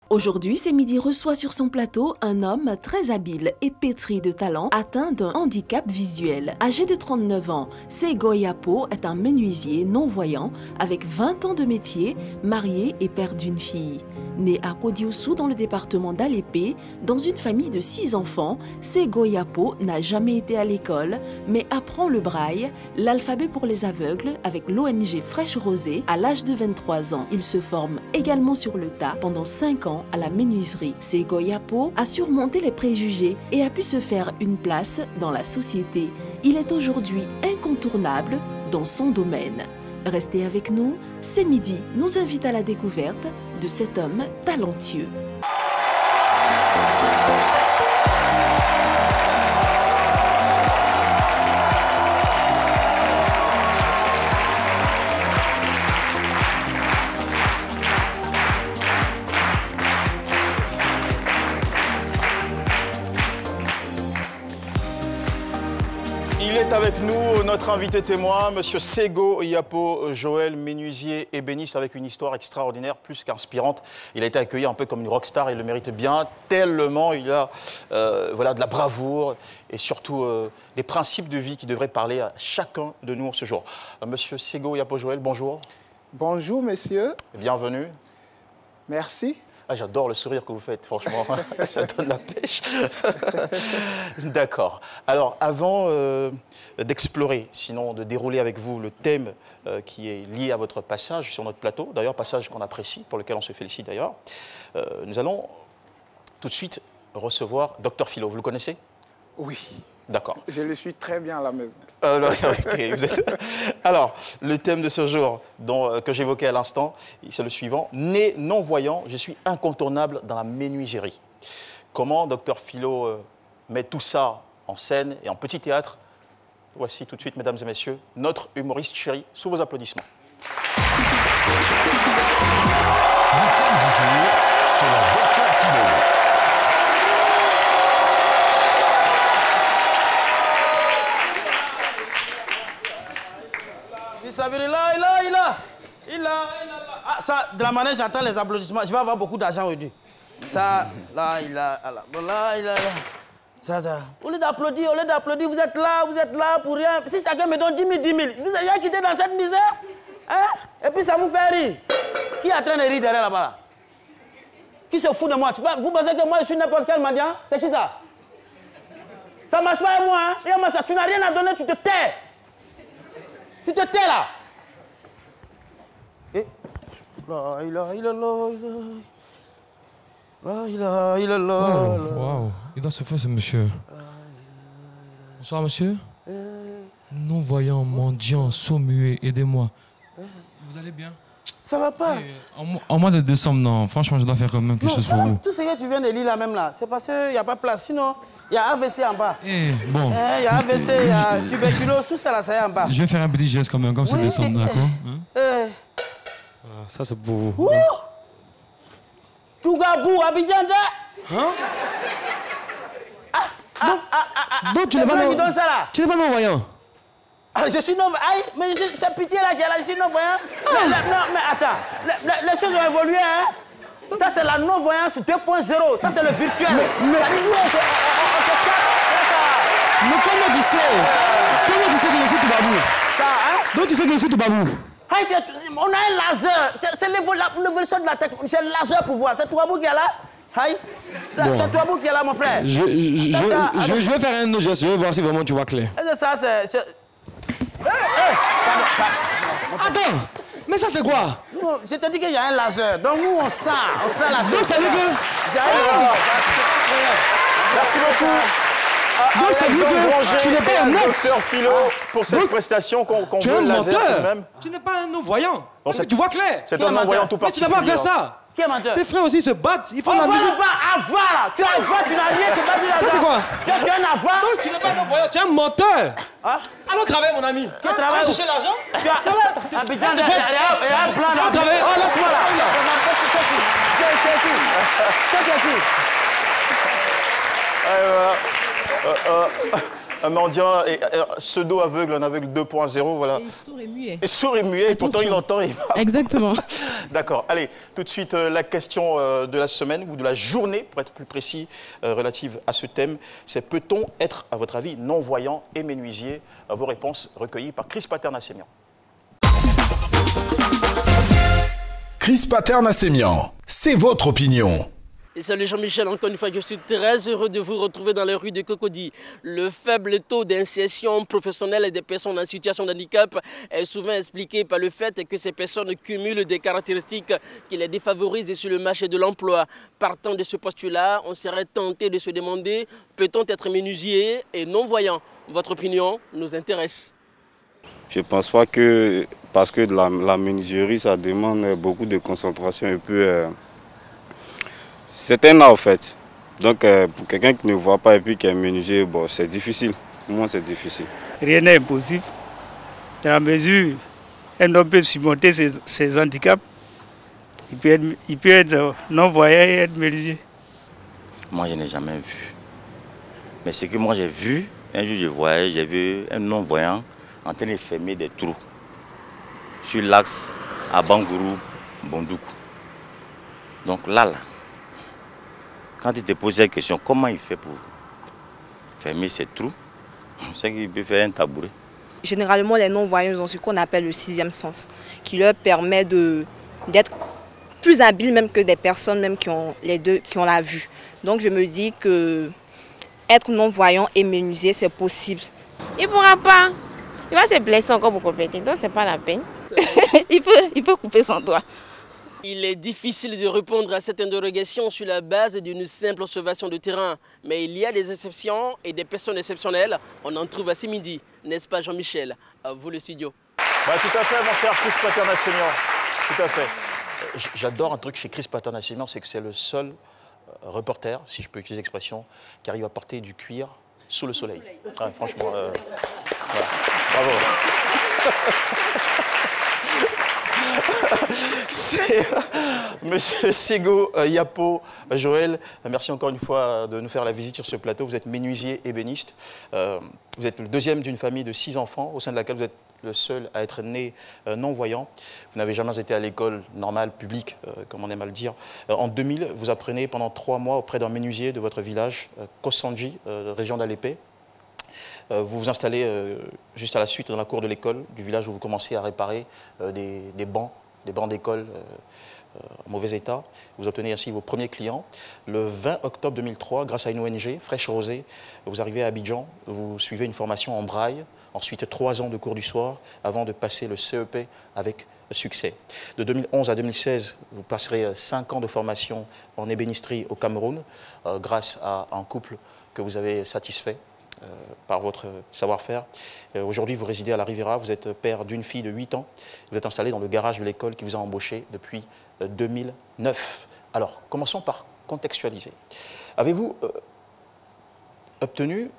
Aujourd'hui, C'est Midi reçoit sur son plateau un homme très habile et pétri de talent, atteint d'un handicap visuel. Âgé de 39 ans, Sego Yapo est un menuisier non-voyant avec 20 ans de métier, marié et père d'une fille. Né à Kodioussou dans le département d'Alépé, dans une famille de 6 enfants, Sego Yapo n'a jamais été à l'école, mais apprend le braille, l'alphabet pour les aveugles avec l'ONG Fraîche Rosée à l'âge de 23 ans. Il se forme également sur le tas pendant 5 ans à la menuiserie. Sego Yapo a surmonté les préjugés et a pu se faire une place dans la société. Il est aujourd'hui incontournable dans son domaine. Restez avec nous, C'est Midi nous invite à la découverte de cet homme talentueux. Il est avec nous, notre invité témoin, Monsieur Sego Yapo Joël, menuisier ébéniste avec une histoire extraordinaire, plus qu'inspirante. Il a été accueilli un peu comme une rockstar, il le mérite bien, tellement il a voilà, de la bravoure et surtout des principes de vie qui devraient parler à chacun de nous en ce jour. Monsieur Sego Yapo Joël, bonjour. Bonjour, messieurs. Bienvenue. Merci. Ah, j'adore le sourire que vous faites, franchement, ça donne la pêche. D'accord. Alors, avant d'explorer, sinon de dérouler avec vous le thème qui est lié à votre passage sur notre plateau, d'ailleurs, passage qu'on apprécie, pour lequel on se félicite d'ailleurs, nous allons tout de suite recevoir Dr Philo. Vous le connaissez? Oui. D'accord. Je le suis très bien à la maison. Okay. Alors, le thème de ce jour que j'évoquais à l'instant, c'est le suivant. Né non-voyant, je suis incontournable dans la menuiserie. Comment Dr Philo met tout ça en scène et en petit théâtre? Voici tout de suite, mesdames et messieurs, notre humoriste chéri, sous vos applaudissements. Le thème du jour, c'est le Dr Philo. Ah, ça, de la manière j'entends les applaudissements, je vais avoir beaucoup d'argent aujourd'hui. Ça, là, ça, au lieu d'applaudir, vous êtes là pour rien. Si chacun me donne 10 000, 10 000, vous avez quitté dans cette misère, hein? Et puis ça vous fait rire. Qui est en train de rire derrière là-bas là? Qui se fout de moi? Vous pensez que moi je suis n'importe quel mendiant? C'est qui ça? Ça marche pas avec moi, hein? Regarde-moi ça, tu n'as rien à donner, tu te tais. Tu te tais là. Et Wow, il doit se faire ce monsieur. Bonsoir monsieur. Non-voyant, mendiant, sourd-muet, aidez-moi. Vous allez bien? Ça va pas. En mois de décembre, non. Franchement, je dois faire quand même quelque chose pour vous. Tout ce que tu viens de lire là même là, c'est parce qu'il n'y a pas de place. Sinon, il y a AVC en bas. Bon. Il y a AVC, il y a tuberculose, tout ça là, ça y est en bas. Je vais faire un petit geste quand même, comme c'est décembre, d'accord? Voilà, ça c'est pour vous. Tougabou, Abidjan. Hein? Donc tu n'es pas non-voyant? Je suis non-voyant. Mais c'est pitié là qui est là, je suis non-voyant. Non, mais attends, les choses ont évolué, hein? Ça c'est la non-voyance 2.0, ça c'est le virtuel. Mais comment tu sais? Comment tu sais que je suis Toubabou? Ça, hein? Donc tu sais que je suis Toubabou? On a un laser, c'est l'évolution de la technologie, c'est le laser pour voir. C'est Toubabou qui est là? C'est Toubabou qui est là, mon frère. Je vais faire un autre geste, je vais voir si vraiment tu vois clair. Ça, c'est... Attends, mais ça c'est quoi? Je te dis qu'il y a un laser, donc nous on sent la chose. Donc ça veut dire Merci beaucoup. Donc ça veut dire que tu n'es pas un Dr Philo pour cette prestation qu'on veut laser tout de même. Tu n'es pas un non-voyant. Tu vois clair. C'est un non-voyant tout particulier. Mais tu n'as pas fait ça. Qui est menteur? Tes frères aussi se battent. Ils font la musique. Avant là. Tu as avant, tu n'as rien, tu vas dire ça c'est quoi? Tu as un avant. Donc tu n'es pas un non-voyant, tu es un menteur. Allons travailler mon ami. Qui travaille? Chercher l'argent. Tu as Abidjan, il y a un plan là. Oh laisse-moi là. C'est qui? Un mendiant, pseudo-aveugle, un aveugle 2.0, voilà. Et sourd et muet. Et sourd et muet, et pourtant il entend. Exactement. D'accord. Allez, tout de suite, la question de la semaine, ou de la journée, pour être plus précis, relative à ce thème. C'est peut-on être, à votre avis, non-voyant et menuisier? Vos réponses recueillies par Chris Paterna-Sémian. Chris Paterna-Sémian, c'est votre opinion. Et salut Jean-Michel, encore une fois, je suis très heureux de vous retrouver dans les rues de Cocody. Le faible taux d'insertion professionnelle des personnes en situation de handicap est souvent expliqué par le fait que ces personnes cumulent des caractéristiques qui les défavorisent sur le marché de l'emploi. Partant de ce postulat, on serait tenté de se demander, peut-on être menuisier et non-voyant? Votre opinion nous intéresse. Je ne pense pas que, parce que la menuiserie, ça demande beaucoup de concentration et puis c'est un art en fait. Donc pour quelqu'un qui ne voit pas et puis qui est menuisier, bon, c'est difficile. Pour moi, c'est difficile. Rien n'est impossible. Dans la mesure où un homme peut surmonter ses handicaps, il peut être non-voyant et être menuisier. Moi, je n'ai jamais vu. Mais ce que moi j'ai vu, un jour j'ai vu un non-voyant en train de fermer des trous sur l'axe à Bangourou, Bondoukou. Donc là, quand tu te poses la question, comment il fait pour fermer ces trous, c'est qu'il peut faire un tabouret. Généralement, les non-voyants ont ce qu'on appelle le sixième sens, qui leur permet d'être plus habiles même que des personnes même qui ont la vue. Donc je me dis que être non-voyant et menuisier, c'est possible. Il ne pourra pas. Il va se blesser encore pour compléter, donc ce n'est pas la peine. il peut couper son doigt. Il est difficile de répondre à cette interrogation sur la base d'une simple observation de terrain. Mais il y a des exceptions et des personnes exceptionnelles. On en trouve à ce midi, n'est-ce pas Jean-Michel? À vous le studio. Bah, tout à fait, mon cher Chris Paterna-Sémian. Tout à fait. J'adore un truc chez Chris Paterna-Sémian, c'est que c'est le seul reporter, si je peux utiliser l'expression, qui arrive à porter du cuir sous le soleil. Ouais, franchement, voilà. Bravo. C'est Monsieur Sego Yapo Joël, merci encore une fois de nous faire la visite sur ce plateau. Vous êtes menuisier ébéniste. Vous êtes le deuxième d'une famille de 6 enfants, au sein de laquelle vous êtes le seul à être né non-voyant. Vous n'avez jamais été à l'école normale, publique, comme on aime à le dire. En 2000, vous apprenez pendant 3 mois auprès d'un menuisier de votre village, Kosanji, région d'Alépé. Vous vous installez juste à la suite dans la cour de l'école du village où vous commencez à réparer des bancs d'école en mauvais état. Vous obtenez ainsi vos premiers clients. Le 20 octobre 2003, grâce à une ONG, Fraîche Rosée, vous arrivez à Abidjan, vous suivez une formation en braille, ensuite 3 ans de cours du soir avant de passer le CEP avec succès. De 2011 à 2016, vous passerez 5 ans de formation en ébénisterie au Cameroun grâce à un couple que vous avez satisfait par votre savoir-faire. Aujourd'hui, vous résidez à la Riviera, vous êtes père d'une fille de 8 ans, vous êtes installé dans le garage de l'école qui vous a embauché depuis 2009. Alors, commençons par contextualiser. Avez-vous obtenu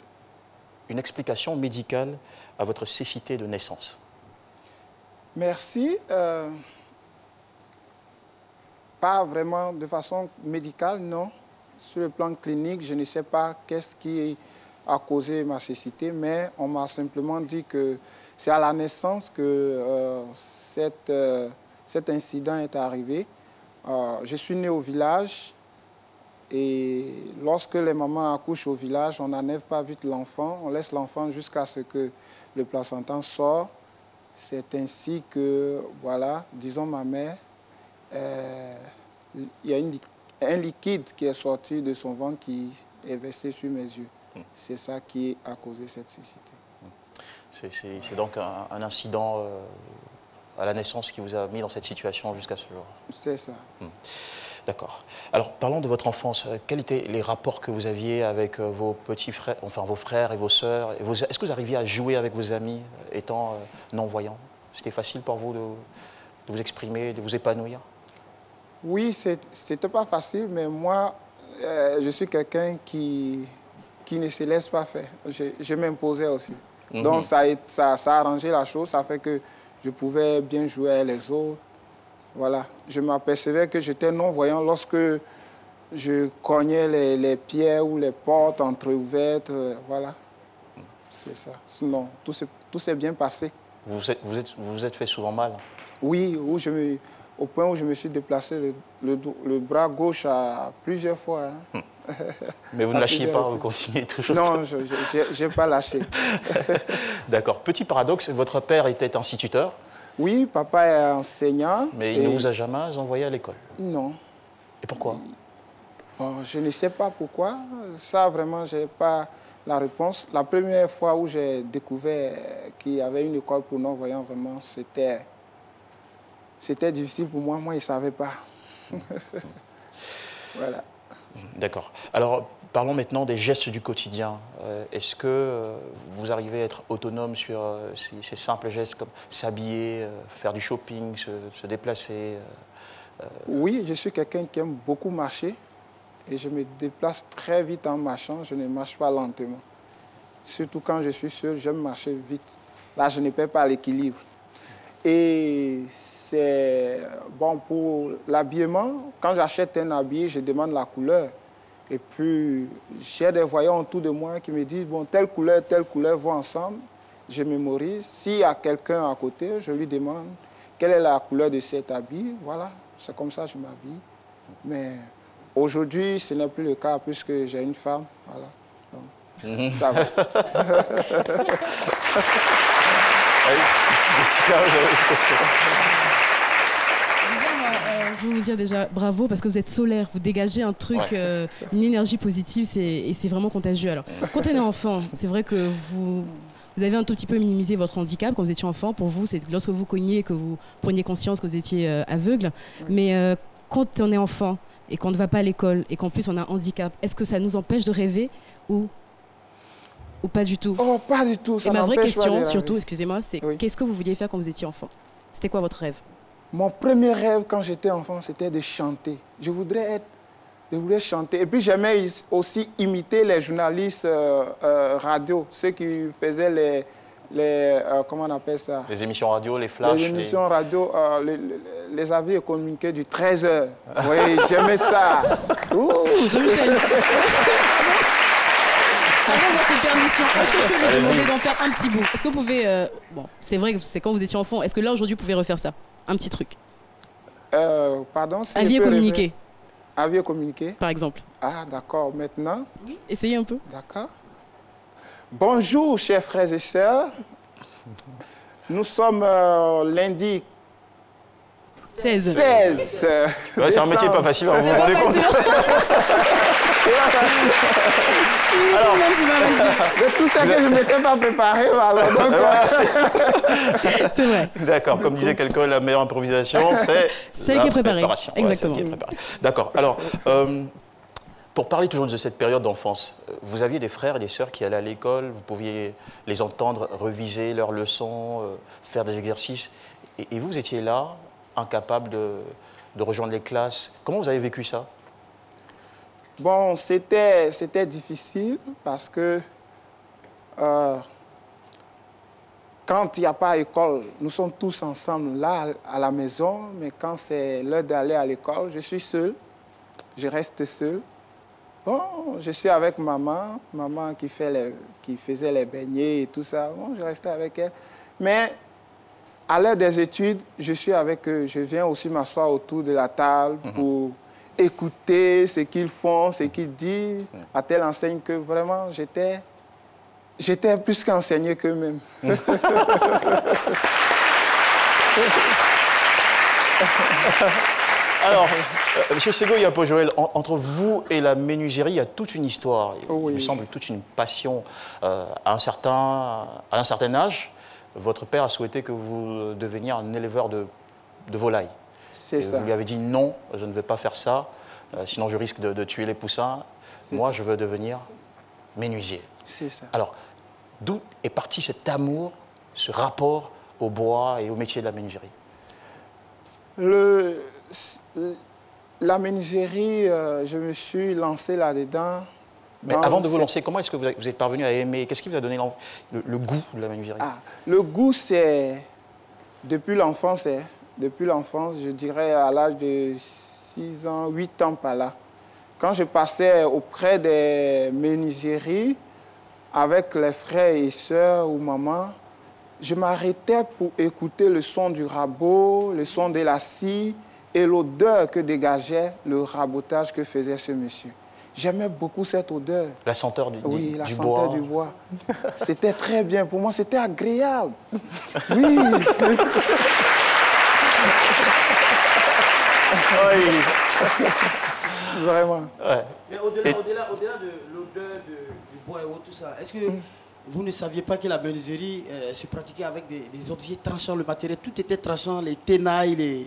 une explication médicale à votre cécité de naissance? Merci. Pas vraiment de façon médicale, non. Sur le plan clinique, je ne sais pas qu'est-ce qui a causé ma cécité, mais on m'a simplement dit que c'est à la naissance que cet incident est arrivé. Je suis né au village et lorsque les mamans accouchent au village, on n'enlève pas vite l'enfant, on laisse l'enfant jusqu'à ce que le placenta sort. C'est ainsi que, voilà, disons ma mère, il y a un liquide qui est sorti de son ventre qui est versé sur mes yeux. C'est ça qui a causé cette cécité. C'est donc un incident à la naissance qui vous a mis dans cette situation jusqu'à ce jour? C'est ça. D'accord. Alors, parlons de votre enfance. Quels étaient les rapports que vous aviez avec vos petits frères, enfin vos frères et vos sœurs? Est-ce que vous arriviez à jouer avec vos amis étant non-voyants? C'était facile pour vous de vous exprimer, de vous épanouir? Oui, c'était pas facile, mais moi, je suis quelqu'un qui ne se laisse pas faire. Je m'imposais aussi. Donc, ça a arrangé la chose. Ça fait que je pouvais bien jouer avec les autres. Voilà. Je m'apercevais que j'étais non-voyant lorsque je cognais les pierres ou les portes entrouvertes. Voilà. C'est ça. Sinon, tout s'est bien passé. Vous vous êtes fait souvent mal? Oui, au point où je me suis déplacé le bras gauche à plusieurs fois. Hein. Mais vous ne lâchiez pas, vous continuez toujours? Non, je n'ai pas lâché. D'accord. Petit paradoxe, votre père était instituteur? Oui, papa est enseignant. Mais il ne vous a jamais envoyé à l'école? Non. Et pourquoi? Bon, je ne sais pas pourquoi. Ça, vraiment, je n'ai pas la réponse. La première fois où j'ai découvert qu'il y avait une école pour non-voyants, vraiment, c'était difficile pour moi. Moi, je ne savais pas. Voilà. D'accord. Alors, parlons maintenant des gestes du quotidien. Est-ce que vous arrivez à être autonome sur ces simples gestes comme s'habiller, faire du shopping, se déplacer? Oui, je suis quelqu'un qui aime beaucoup marcher et je me déplace très vite en marchant. Je ne marche pas lentement. Surtout quand je suis seul, j'aime marcher vite. Là, je ne perds pas l'équilibre. Et c'est bon pour l'habillement. Quand j'achète un habit, je demande la couleur. Et puis, j'ai des voyants autour de moi qui me disent, bon, telle couleur vont ensemble. Je mémorise. S'il y a quelqu'un à côté, je lui demande quelle est la couleur de cet habit. Voilà, c'est comme ça que je m'habille. Mais aujourd'hui, ce n'est plus le cas puisque j'ai une femme. Voilà. Donc, ça va. Je veux vous dire déjà bravo parce que vous êtes solaire, vous dégagez un truc, une énergie positive et c'est vraiment contagieux. Alors, quand on est enfant, c'est vrai que vous avez un tout petit peu minimisé votre handicap quand vous étiez enfant. Pour vous, c'est lorsque vous cogniez que vous preniez conscience que vous étiez aveugle. Mais quand on est enfant et qu'on ne va pas à l'école et qu'en plus on a un handicap, est-ce que ça nous empêche de rêver ou pas du tout? Oh, pas du tout. Ça et ma vraie question, surtout, surtout, excusez-moi, c'est qu'est-ce que vous vouliez faire quand vous étiez enfant? C'était quoi votre rêve? Mon premier rêve quand j'étais enfant, c'était de chanter. Je voulais chanter. Et puis j'aimais aussi imiter les journalistes radio, ceux qui faisaient comment on appelle ça? Les émissions radio, les flashs. Les émissions radio, les avis et communiqués du 13h. Oui, j'aimais ça. Jean-Michel. Avec votre permission, est-ce que je peux vous demander d'en faire un petit bout? Est-ce que vous pouvez... bon, c'est vrai que c'est quand vous étiez enfant. Est-ce que là, aujourd'hui, vous pouvez refaire ça? Un petit truc. Pardon? Avis et communiquer. Avis et communiquer? Par exemple. Ah, d'accord. Maintenant? Oui. Essayez un peu. D'accord. Bonjour, chers frères et sœurs. Nous sommes lundi 16. Ouais, c'est un métier pas facile, vous vous rendez compte? Alors, de tout ça que je ne m'étais pas préparé, c'est vrai. D'accord, comme disait quelqu'un, la meilleure improvisation, c'est celle qui est préparée. Exactement. Ouais, d'accord. Alors, pour parler toujours de cette période d'enfance, vous aviez des frères et des sœurs qui allaient à l'école, vous pouviez les entendre reviser leurs leçons, faire des exercices, et vous étiez là, incapable de rejoindre les classes. Comment vous avez vécu ça? Bon, c'était difficile parce que quand il n'y a pas école, nous sommes tous ensemble là à la maison, mais quand c'est l'heure d'aller à l'école, je suis seul, je reste seul. Bon, je suis avec maman qui faisait les beignets et tout ça. Bon, je restais avec elle. Mais à l'heure des études, je suis avec eux. Je viens aussi m'asseoir autour de la table pour écouter ce qu'ils font, ce qu'ils disent, à telle enseigne que vraiment j'étais plus qu'enseigné qu'eux-mêmes. Alors, M. Sego Yapo Joël, entre vous et la menuiserie, il y a toute une histoire, il me semble toute une passion. À un certain âge, votre père a souhaité que vous deveniez un éleveur de volailles. C'est ça. Vous lui avez dit non, je ne vais pas faire ça, sinon je risque de tuer les poussins. Moi, je veux devenir menuisier. C'est ça. Alors, d'où est parti cet amour, ce rapport au bois et au métier de la menuiserie? La menuiserie, je me suis lancé là-dedans. Mais avant de vous lancer, comment est-ce que vous êtes parvenu à aimer? Qu'est-ce qui vous a donné le goût de la menuiserie? Le goût, c'est depuis l'enfance. Depuis l'enfance, je dirais à l'âge de 6 ans, 8 ans par là. Quand je passais auprès des menuiseries, avec les frères et sœurs ou maman, je m'arrêtais pour écouter le son du rabot, le son de la scie et l'odeur que dégageait le rabotage que faisait ce monsieur. J'aimais beaucoup cette odeur. La senteur du bois. Oui, la senteur du bois. C'était très bien. Pour moi, c'était agréable. Oui. Vraiment. Ouais. Mais au-delà de l'odeur du bois et tout ça, est-ce que vous ne saviez pas que la menuiserie se pratiquait avec des objets tranchants, le matériel, tout était tranchant, les tenailles, les...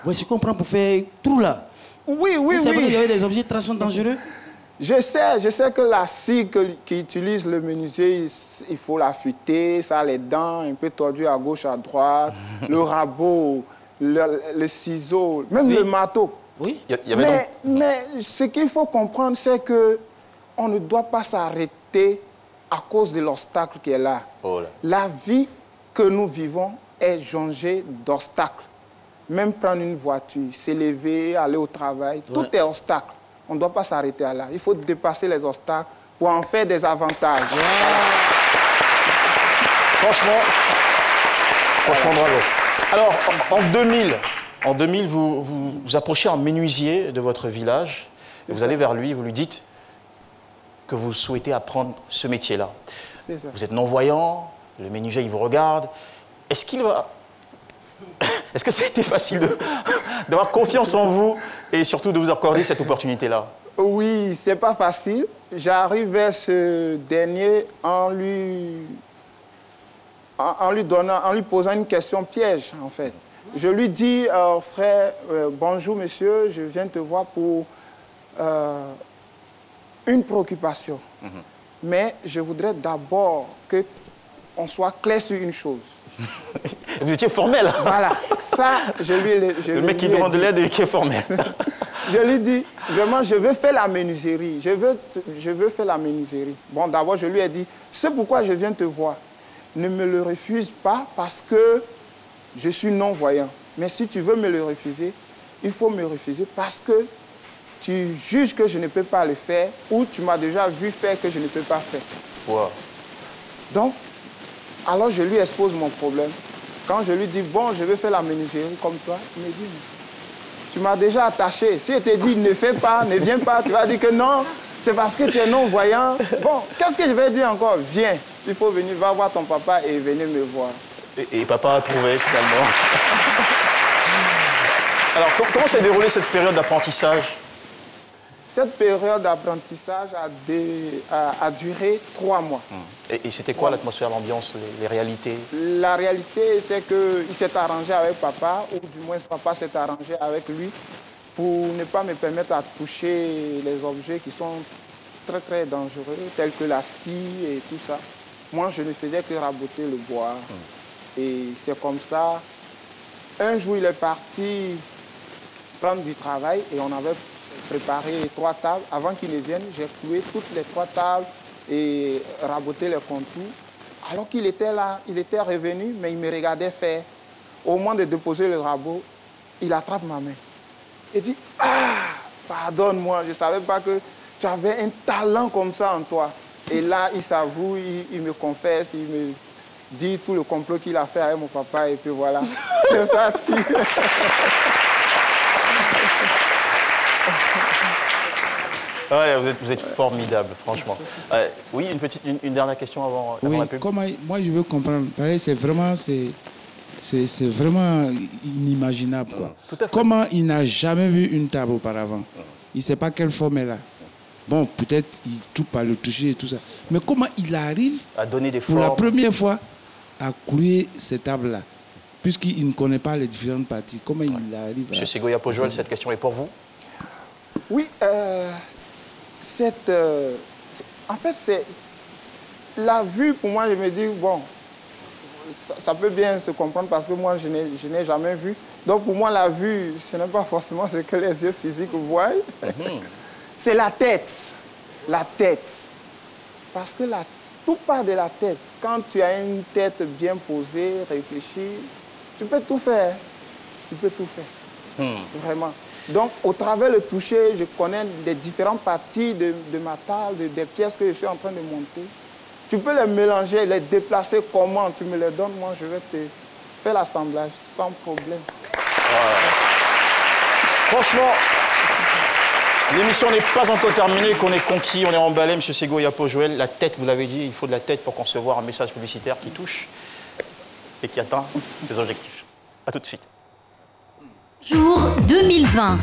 Vous je comprends pour faire tout là. Oui, oui, oui. C'est vrai qu'il y avait des objets tranchants dangereux? Je sais que la scie qu'utilise le menuisier, il faut l'affûter, ça a les dents un peu tordues à gauche, à droite, le rabot, le ciseau, même le marteau. Oui. Mais ce qu'il faut comprendre, c'est qu'on ne doit pas s'arrêter à cause de l'obstacle qui est là. Oh là. La vie que nous vivons est jonchée d'obstacles. Même prendre une voiture, s'élever, aller au travail, tout est obstacle. On ne doit pas s'arrêter à là. Il faut dépasser les obstacles pour en faire des avantages. Franchement, bravo. Alors, en 2000, vous approchez un menuisier de votre village. Et vous allez vers lui, vous lui dites que vous souhaitez apprendre ce métier-là. C'est ça. Vous êtes non-voyant, le menuisier, il vous regarde. Est-ce que ça a été facile d'avoir confiance en vous et surtout de vous accorder cette opportunité-là? Oui, c'est pas facile. J'arrive vers ce dernier en lui posant une question piège, en fait. Je lui dis, frère, bonjour monsieur, je viens te voir pour une préoccupation. Mais je voudrais d'abord qu'on soit clair sur une chose. Vous étiez formel. Voilà, ça, le mec qui demande de l'aide et qui est formel. Je lui dis, vraiment, je veux faire la menuiserie. Je veux faire la menuiserie. Bon, d'abord, je lui ai dit, c'est pourquoi je viens te voir. Ne me le refuse pas parce que je suis non-voyant. Mais si tu veux me le refuser, il faut me refuser parce que tu juges que je ne peux pas le faire ou tu m'as déjà vu faire que je ne peux pas faire. Wow. Donc, alors je lui expose mon problème. Quand je lui dis, bon, je veux faire la menuiserie comme toi, il me dit, tu m'as déjà attaché. Si je te dis, ne fais pas, ne viens pas, tu vas dire que non, c'est parce que tu es non-voyant. Bon, qu'est-ce que je vais dire encore? Viens, il faut venir, va voir ton papa et venez me voir. Et papa a trouvé finalement. Alors, comment s'est déroulée cette période d'apprentissage? Cette période d'apprentissage a duré 3 mois. Et c'était quoi l'atmosphère, l'ambiance, les réalités? La réalité, c'est qu'il s'est arrangé avec papa, ou du moins papa s'est arrangé avec lui, pour ne pas me permettre de toucher les objets qui sont très très dangereux, tels que la scie et tout ça. Moi, je ne faisais que raboter le bois. Et c'est comme ça. Un jour, il est parti prendre du travail et on avait préparé 3 tables. Avant qu'il ne vienne, j'ai cloué toutes les 3 tables et raboté les contours. Alors qu'il était là, il était revenu, mais il me regardait faire. Au moment de déposer le rabot, il attrape ma main. Il dit, « Ah, pardonne-moi, je ne savais pas que tu avais un talent comme ça en toi. » Et là, il s'avoue, il me confesse, il me dit tout le complot qu'il a fait avec mon papa. Et puis voilà, c'est parti. Ouais, vous êtes formidable, franchement. Oui, une dernière question avant la pub. Moi, je veux comprendre. C'est vraiment inimaginable. Quoi. Tout à fait. Comment il n'a jamais vu une table auparavant? Il ne sait pas quelle forme elle a. Bon, peut-être il tout par le toucher et tout ça. Mais comment il arrive à donner des pour formes, la première fois à clouer cette table-là, puisqu'il ne connaît pas les différentes parties? Comment il arrive? Monsieur Segoe Yapo Joël, cette question est pour vous? Oui, en fait, c'est la vue, pour moi, je me dis, bon, ça peut bien se comprendre parce que moi, je n'ai jamais vu. Donc, pour moi, la vue, ce n'est pas forcément ce que les yeux physiques voient. C'est la tête. La tête. Parce que tout part de la tête. Quand tu as une tête bien posée, réfléchie, tu peux tout faire. Tu peux tout faire. Vraiment. Donc, au travers le toucher, je connais les différentes parties de ma table, des pièces que je suis en train de monter. Tu peux les mélanger, les déplacer comment tu me les donnes, moi je vais te faire l'assemblage sans problème. Franchement, l'émission n'est pas encore terminée, qu'on est conquis, on est emballé, M. Sego Yapo Joël. La tête, vous l'avez dit, il faut de la tête pour concevoir un message publicitaire qui touche et qui atteint ses objectifs. A tout de suite. Bonjour 2020.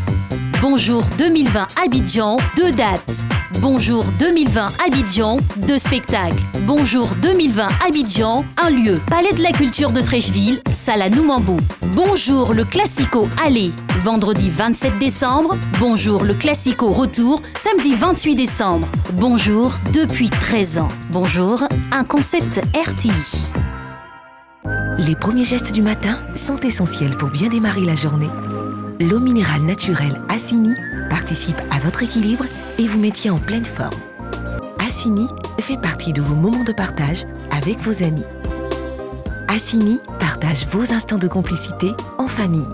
Bonjour 2020 Abidjan, 2 dates. Bonjour 2020 Abidjan, 2 spectacles. Bonjour 2020 Abidjan, 1 lieu. Palais de la Culture de Trècheville, salle à Noumambou. Bonjour le Classico Aller, vendredi 27 décembre. Bonjour le Classico Retour, samedi 28 décembre. Bonjour depuis 13 ans. Bonjour, un concept RTI. Les premiers gestes du matin sont essentiels pour bien démarrer la journée. L'eau minérale naturelle Assini participe à votre équilibre et vous maintient en pleine forme. Assini fait partie de vos moments de partage avec vos amis. Assini partage vos instants de complicité en famille.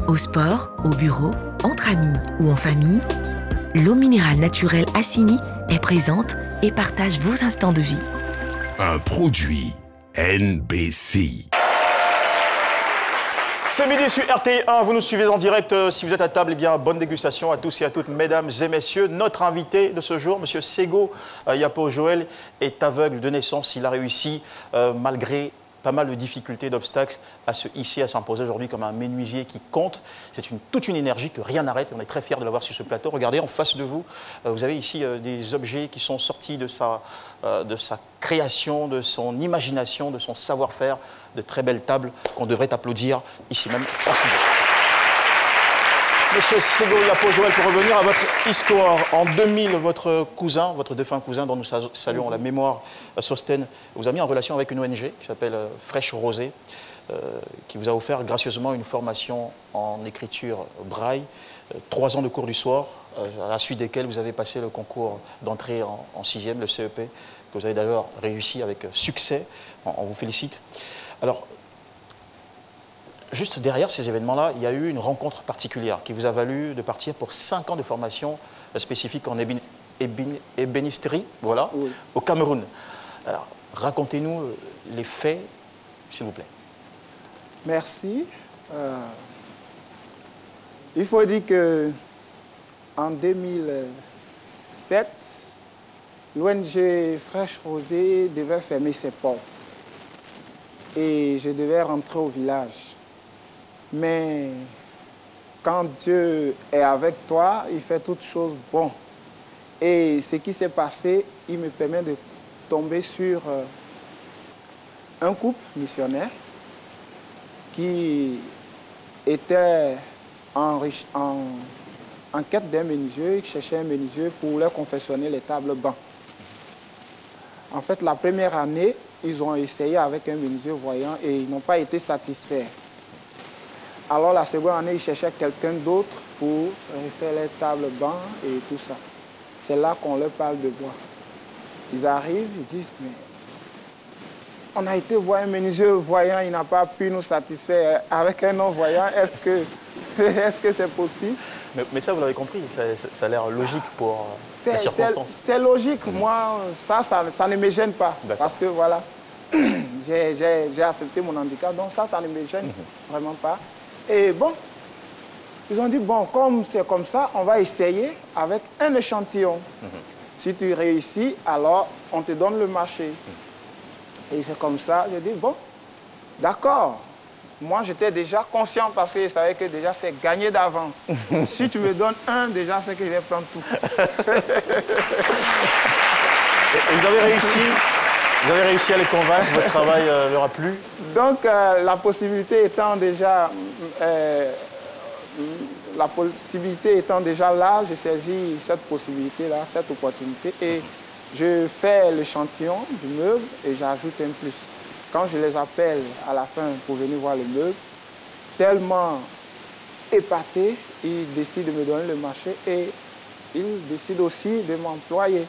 Au sport, au bureau, entre amis ou en famille, l'eau minérale naturelle Assini est présente et partage vos instants de vie. Un produit NBC. C'est midi sur RTI1, vous nous suivez en direct. Si vous êtes à table, eh bien, bonne dégustation à tous et à toutes, mesdames et messieurs. Notre invité de ce jour, M. Sego Yapo Joël, est aveugle de naissance. Il a réussi, malgré pas mal de difficultés, d'obstacles, à se hisser, à s'imposer aujourd'hui comme un menuisier qui compte. C'est toute une énergie que rien n'arrête et on est très fiers de l'avoir sur ce plateau. Regardez en face de vous, vous avez ici des objets qui sont sortis de sa création, de son imagination, de son savoir-faire, de très belles tables qu'on devrait applaudir ici même. Monsieur Sego Yapo Joël, pour revenir à votre histoire, en 2000, votre cousin, votre défunt cousin, dont nous saluons la mémoire, Sostène, vous a mis en relation avec une ONG qui s'appelle Fraîche Rosée, qui vous a offert gracieusement une formation en écriture braille, 3 ans de cours du soir, à la suite desquels vous avez passé le concours d'entrée en 6e, le CEP, que vous avez d'ailleurs réussi avec succès. On vous félicite. Alors, juste derrière ces événements-là, il y a eu une rencontre particulière qui vous a valu de partir pour 5 ans de formation spécifique en ébénisterie, voilà, oui, au Cameroun. Alors, racontez-nous les faits, s'il vous plaît. Merci. Il faut dire que en 2007, l'ONG Fraîche Rosée devait fermer ses portes et je devais rentrer au village. Mais quand Dieu est avec toi, il fait toutes choses bonnes. Et ce qui s'est passé, il me permet de tomber sur un couple missionnaire qui était en quête d'un menuisier, qui cherchait un menuisier pour leur confectionner les tables bancs. En fait, la première année, ils ont essayé avec un menuisier voyant et ils n'ont pas été satisfaits. Alors la seconde année, ils cherchaient quelqu'un d'autre pour refaire les tables bancs et tout ça. C'est là qu'on leur parle de bois. Ils arrivent, ils disent, mais on a été voir un menuisier voyant, il n'a pas pu nous satisfaire. Avec un non-voyant, est-ce que c'est possible? Mais ça, vous l'avez compris, ça a l'air logique pour la circonstance. C'est logique. Moi, ça ne me gêne pas. Parce que voilà, j'ai accepté mon handicap, donc ça ne me gêne vraiment pas. Et bon, ils ont dit, bon, comme c'est comme ça, on va essayer avec un échantillon. Si tu réussis, alors on te donne le marché. Et c'est comme ça, j'ai dit, bon, d'accord. Moi, j'étais déjà confiant parce que je savais que déjà c'est gagné d'avance. Si tu me donnes un, déjà, c'est que je vais prendre tout. Vous avez réussi à les convaincre, votre travail leur a plu? Donc, la possibilité étant déjà là, je saisis cette possibilité-là, cette opportunité, et je fais l'échantillon du meuble et j'ajoute un plus. Quand je les appelle à la fin pour venir voir le meuble, tellement épatés, ils décident de me donner le marché et ils décident aussi de m'employer.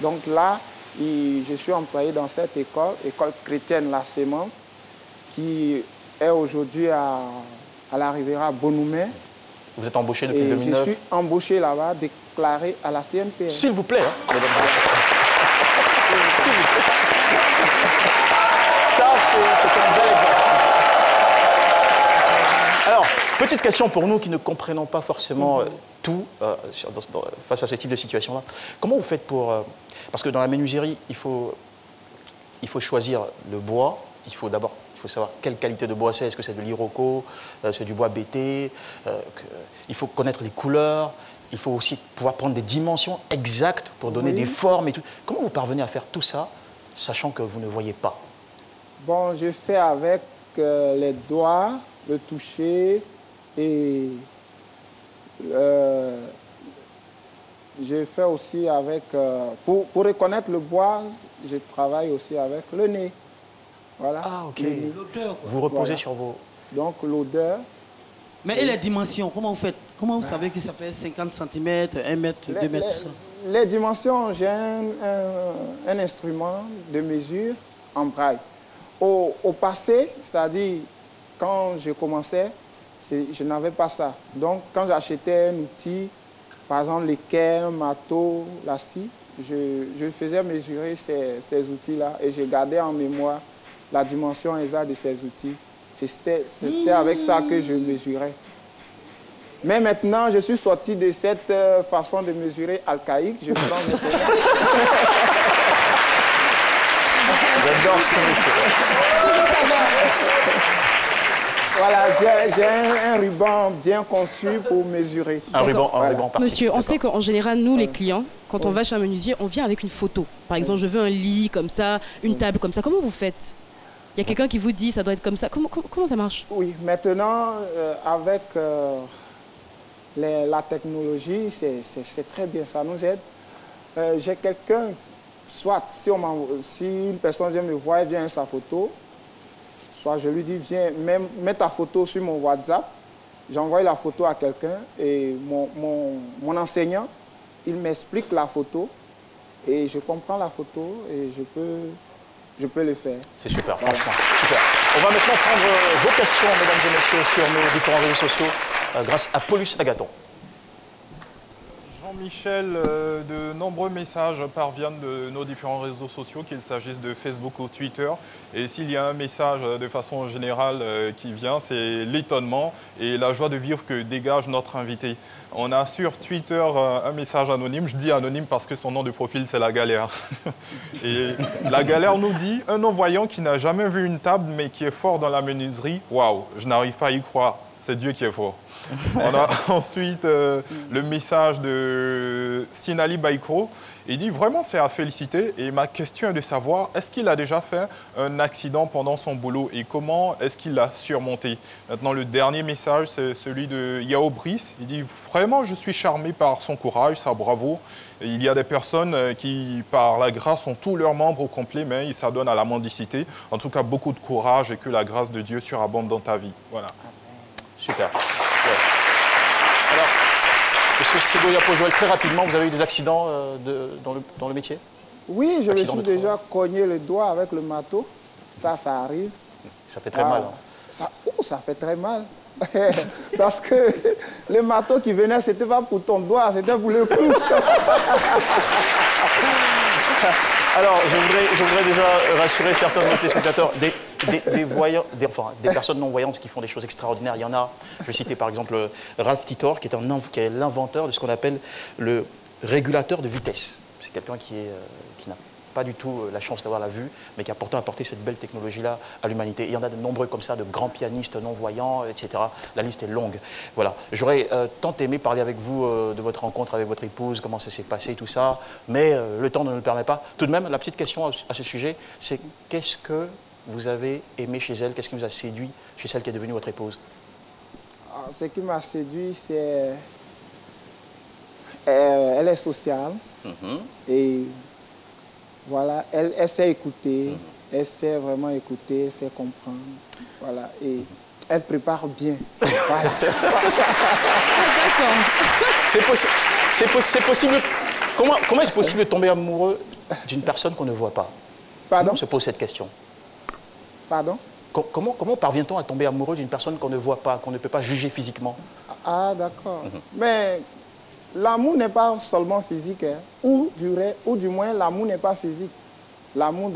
Donc là, je suis employé dans cette école chrétienne La Sémence, qui est aujourd'hui à la Riviera Bonoumé. Vous êtes embauché depuis 2009? Je suis embauché là-bas, déclaré à la CNPS. S'il vous plaît, hein, possible. Ça, c'est un bel exemple. Alors, petite question pour nous qui ne comprenons pas forcément tout face à ce type de situation-là. Comment vous faites pour... parce que dans la menuiserie, il faut choisir le bois. Il faut savoir quelle qualité de bois c'est. Est-ce que c'est de l'iroko, c'est du bois BT. Il faut connaître les couleurs. Il faut aussi pouvoir prendre des dimensions exactes pour donner des formes et tout. Comment vous parvenez à faire tout ça, sachant que vous ne voyez pas? Bon, je fais avec les doigts, le toucher et je fais aussi avec... pour reconnaître le bois, je travaille aussi avec le nez. Voilà. Ah, ok. Vous reposez sur vos... Donc, l'odeur. Mais et les dimensions, comment vous faites? Comment vous savez que ça fait 50 cm, 1 mètre, 2 mètres, tout ça? Les dimensions, j'ai un instrument de mesure en braille. Au passé, c'est-à-dire quand je commençais, je n'avais pas ça. Donc, quand j'achetais un outil, par exemple l'équerre, marteau, la scie, je faisais mesurer ces outils-là et je gardais en mémoire la dimension exacte de ces outils. C'était avec ça que je mesurais. Mais maintenant, je suis sorti de cette façon de mesurer archaïque. Je prends maintenant... J'adore ce monsieur. Voilà, j'ai un ruban bien conçu pour mesurer. Un ruban particulier. Monsieur, on sait qu'en général, nous, les clients, quand on va chez un menuisier, on vient avec une photo. Par exemple, je veux un lit comme ça, une table comme ça. Comment vous faites? Il y a quelqu'un qui vous dit ça doit être comme ça. Comment ça marche? Oui, maintenant, avec la technologie, c'est très bien, ça nous aide. J'ai quelqu'un, soit si une personne vient me voir, elle vient avec sa photo, soit je lui dis, viens, mets ta photo sur mon WhatsApp, j'envoie la photo à quelqu'un et mon enseignant, il m'explique la photo et je comprends la photo et je peux le faire. C'est super, franchement, super. On va maintenant prendre vos questions, mesdames et messieurs, sur nos différents réseaux sociaux, grâce à Paulus Agathon. Jean-Michel, de nombreux messages parviennent de nos différents réseaux sociaux, qu'il s'agisse de Facebook ou Twitter. Et s'il y a un message de façon générale qui vient, c'est l'étonnement et la joie de vivre que dégage notre invité. On a sur Twitter un message anonyme. Je dis anonyme parce que son nom de profil, c'est La Galère. Et La Galère nous dit « Un non-voyant qui n'a jamais vu une table, mais qui est fort dans la menuiserie. Waouh, je n'arrive pas à y croire. C'est Dieu qui est fort. » On a ensuite le message de Sinali Baiko. Il dit « Vraiment, c'est à féliciter. Et ma question est de savoir, est-ce qu'il a déjà fait un accident pendant son boulot et comment est-ce qu'il l'a surmonté ?» Maintenant, le dernier message, c'est celui de Yao Brice. Il dit « Vraiment, je suis charmé par son courage, sa bravoure. Et il y a des personnes qui, par la grâce, ont tous leurs membres au complet, mais ils s'adonnent à la mendicité. En tout cas, beaucoup de courage et que la grâce de Dieu surabonde dans ta vie. » Voilà. Super. Ouais. Alors, Monsieur Sego Yapo Joël, très rapidement, vous avez eu des accidents dans le métier? Oui, je me suis déjà cogné le doigt avec le marteau. Ça arrive. Ça fait très mal. Hein. Ça fait très mal. Parce que le marteau qui venait, ce n'était pas pour ton doigt, c'était pour le cou. Alors, je voudrais déjà rassurer certains de nos téléspectateurs. Des personnes non-voyantes qui font des choses extraordinaires. Il y en a, je vais citer par exemple Ralph Titor, qui est l'inventeur de ce qu'on appelle le régulateur de vitesse. C'est quelqu'un qui n'a pas du tout la chance d'avoir la vue, mais qui a pourtant apporté cette belle technologie-là à l'humanité. Il y en a de nombreux comme ça, de grands pianistes non-voyants, etc. La liste est longue. Voilà. J'aurais tant aimé parler avec vous de votre rencontre avec votre épouse, comment ça s'est passé, tout ça, mais le temps ne nous le permet pas. Tout de même, la petite question à ce sujet, c'est qu'est-ce que vous avez aimé chez elle? Qu'est-ce qui vous a séduit chez celle qui est devenue votre épouse? Ce qui m'a séduit, c'est... Elle est sociale. Et voilà, elle sait écouter. Elle sait vraiment écouter, elle sait comprendre. Voilà. Et elle prépare bien. Voilà. C'est possible. Comment est-ce possible de tomber amoureux d'une personne qu'on ne voit pas? Pardon? On se pose cette question. Pardon? Comment parvient-on à tomber amoureux d'une personne qu'on ne voit pas, qu'on ne peut pas juger physiquement? Ah, d'accord. Mais l'amour n'est pas seulement physique, hein. ou du moins l'amour n'est pas physique. L'amour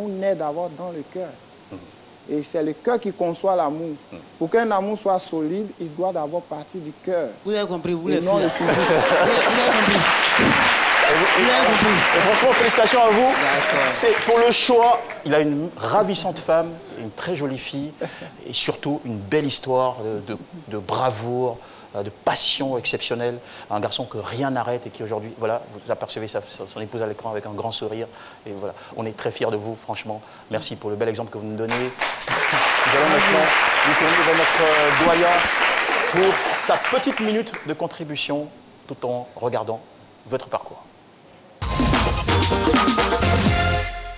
naît d'abord dans le cœur. Et c'est le cœur qui conçoit l'amour. Pour qu'un amour soit solide, il doit d'abord partir du cœur. Vous avez compris, vous les filles. Non, le physique. Vous avez compris. Et franchement, félicitations à vous. C'est pour le choix. Il a une ravissante femme, une très jolie fille, et surtout une belle histoire de bravoure, de passion exceptionnelle. Un garçon que rien n'arrête et qui aujourd'hui, voilà, vous apercevez son épouse à l'écran avec un grand sourire. Et voilà, on est très fiers de vous, franchement. Merci pour le bel exemple que vous nous donnez. Nous allons maintenant nous tourner vers notre doyen pour sa petite minute de contribution tout en regardant votre parcours.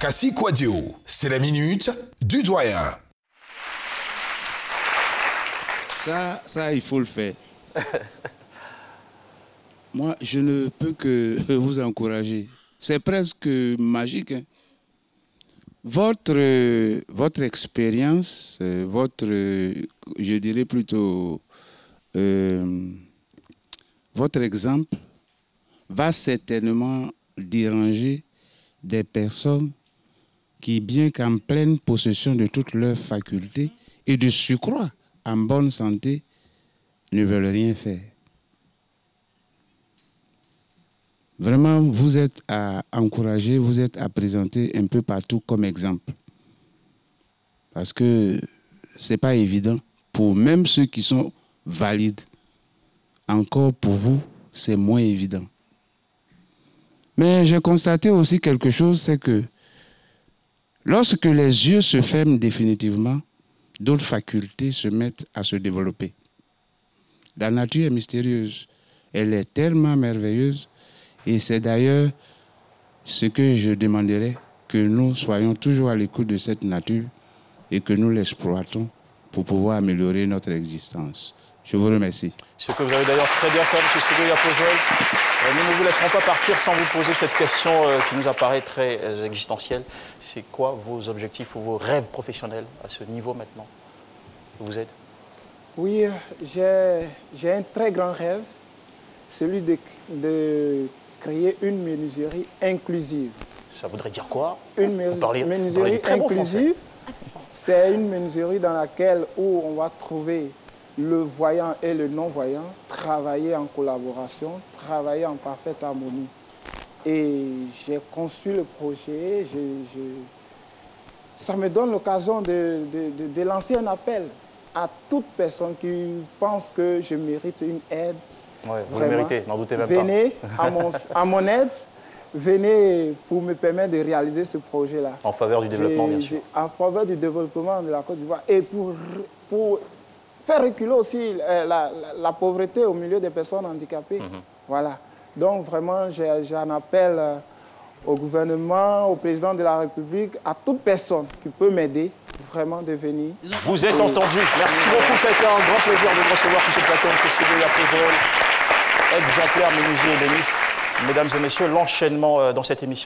Kassi Kouadio, c'est la minute du doyen. Ça, il faut le faire. Moi, je ne peux que vous encourager. C'est presque magique. Hein? Votre expérience, je dirais plutôt, votre exemple va certainement déranger des personnes qui, bien qu'en pleine possession de toutes leurs facultés et de surcroît en bonne santé, ne veulent rien faire. Vraiment, vous êtes à encourager, vous êtes à présenter un peu partout comme exemple. Parce que ce n'est pas évident pour même ceux qui sont valides. Encore pour vous, c'est moins évident. Mais j'ai constaté aussi quelque chose, c'est que lorsque les yeux se ferment définitivement, d'autres facultés se mettent à se développer. La nature est mystérieuse. Elle est tellement merveilleuse. Et c'est d'ailleurs ce que je demanderais, que nous soyons toujours à l'écoute de cette nature et que nous l'exploitons pour pouvoir améliorer notre existence. Je vous remercie. Ce que vous avez d'ailleurs très bien fait, M. Ségo Yapo Joël. Nous ne vous laisserons pas partir sans vous poser cette question qui nous apparaît très existentielle. C'est quoi vos objectifs ou vos rêves professionnels à ce niveau maintenant où vous êtes? Oui, j'ai un très grand rêve, celui de créer une menuiserie inclusive. Ça voudrait dire quoi? Une menuiserie inclusive, c'est une menuiserie dans laquelle on va trouver le voyant et le non-voyant travailler en collaboration, travailler en parfaite harmonie. Et j'ai conçu le projet, ça me donne l'occasion de lancer un appel à toute personne qui pense que je mérite une aide. Ouais, vous le méritez, n'en doutez même venez pas. à mon aide, venez pour me permettre de réaliser ce projet-là. En faveur du développement, bien sûr. En faveur du développement de la Côte d'Ivoire et pour faire reculer aussi la pauvreté au milieu des personnes handicapées. Voilà. Donc vraiment, j'en appelle au gouvernement, au président de la République, à toute personne qui peut m'aider vraiment de venir. Vous êtes entendu. Merci beaucoup. Ça a été un grand plaisir de vous recevoir sur ce plateau. M. Ségo Yapo Joël, exemplaire menuisier ébéniste. Mesdames et messieurs, l'enchaînement dans cette émission.